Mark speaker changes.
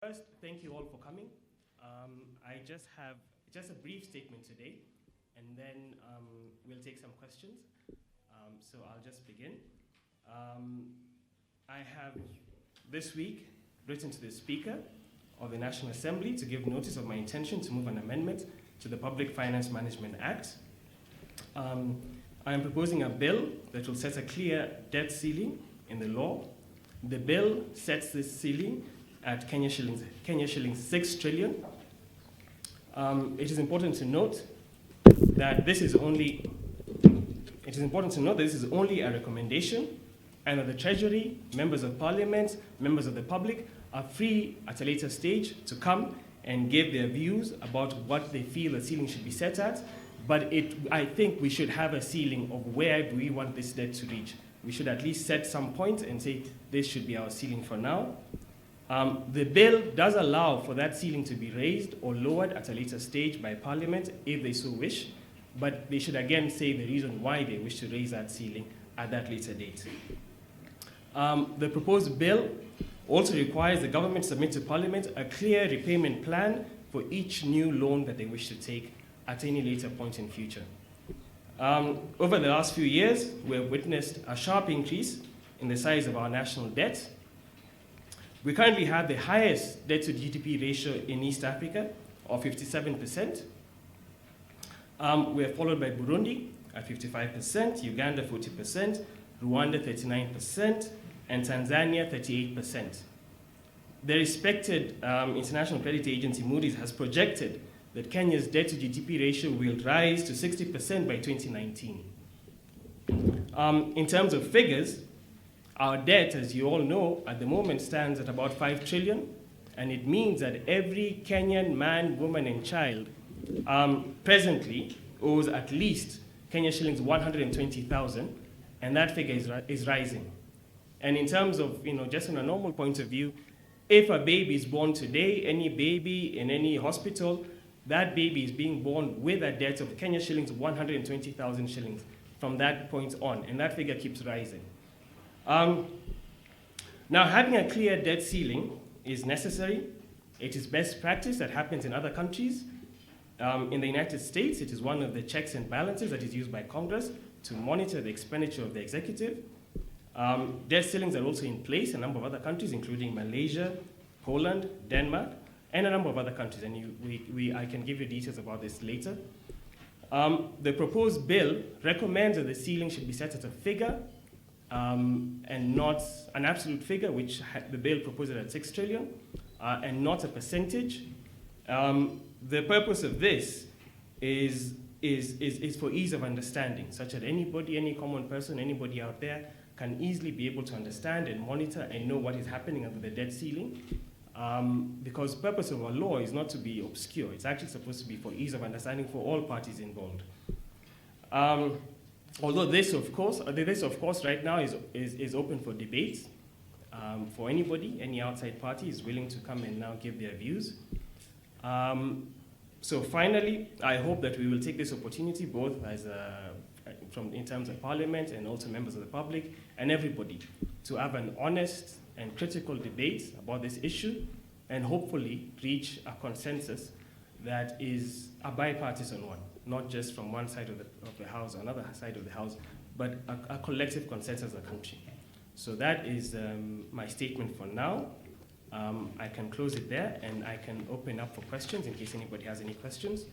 Speaker 1: First, thank you all for coming. I just have a brief statement today, and then we'll take some questions. So I'll just begin. I have this week written to the Speaker of the National Assembly to give notice of my intention to move an amendment to the Public Finance Management Act. I am proposing a bill that will set a clear debt ceiling in the law. The bill sets this ceiling at Kenya shillings 6 trillion. It is important to note that this is only a recommendation, and that the Treasury, members of Parliament, members of the public are free at a later stage to come and give their views about what they feel the ceiling should be set at. But I think we should have a ceiling of where do we want this debt to reach. We should at least set some point and say this should be our ceiling for now. The bill does allow for that ceiling to be raised or lowered at a later stage by Parliament if they so wish, but they should again say the reason why they wish to raise that ceiling at that later date. The proposed bill also requires the government to submit to Parliament a clear repayment plan for each new loan that they wish to take at any later point in future. Over the last few years, we have witnessed a sharp increase in the size of our national debt. We currently have the highest debt to GDP ratio in East Africa of 57%. We are followed by Burundi at 55%, Uganda 40%, Rwanda 39%, and Tanzania 38%. The respected international credit agency Moody's has projected that Kenya's debt to GDP ratio will rise to 60% by 2019. In terms of figures, our debt, as you all know, at the moment stands at about 5 trillion, and it means that every Kenyan man, woman, and child presently owes at least Kenya shillings 120,000, and that figure is rising. And in terms of, just from a normal point of view, if a baby is born today, any baby in any hospital, that baby is being born with a debt of Kenya shillings 120,000 shillings from that point on, and that figure keeps rising. Now, having a clear debt ceiling is necessary. It is best practice that happens in other countries. In the United States, it is one of the checks and balances that is used by Congress to monitor the expenditure of the executive. Debt ceilings are also in place in a number of other countries, including Malaysia, Poland, Denmark, and a number of other countries, and I can give you details about this later. The proposed bill recommends that the ceiling should be set at a figure and not an absolute figure, which the bill proposes at 6 trillion, and not a percentage. The purpose of this is for ease of understanding, such that anybody, any common person, anybody out there can easily be able to understand and monitor and know what is happening under the debt ceiling. Because the purpose of a law is not to be obscure. It's actually supposed to be for ease of understanding for all parties involved. Although this, of course, right now is open for debate for anybody, any outside party is willing to come and now give their views. So finally, I hope that we will take this opportunity, both in terms of Parliament and also members of the public and everybody, to have an honest and critical debate about this issue and hopefully reach a consensus that is a bipartisan one, not just from one side of the House or another side of the House, but a collective consensus of the country. So that is my statement for now. I can close it there, and I can open up for questions in case anybody has any questions.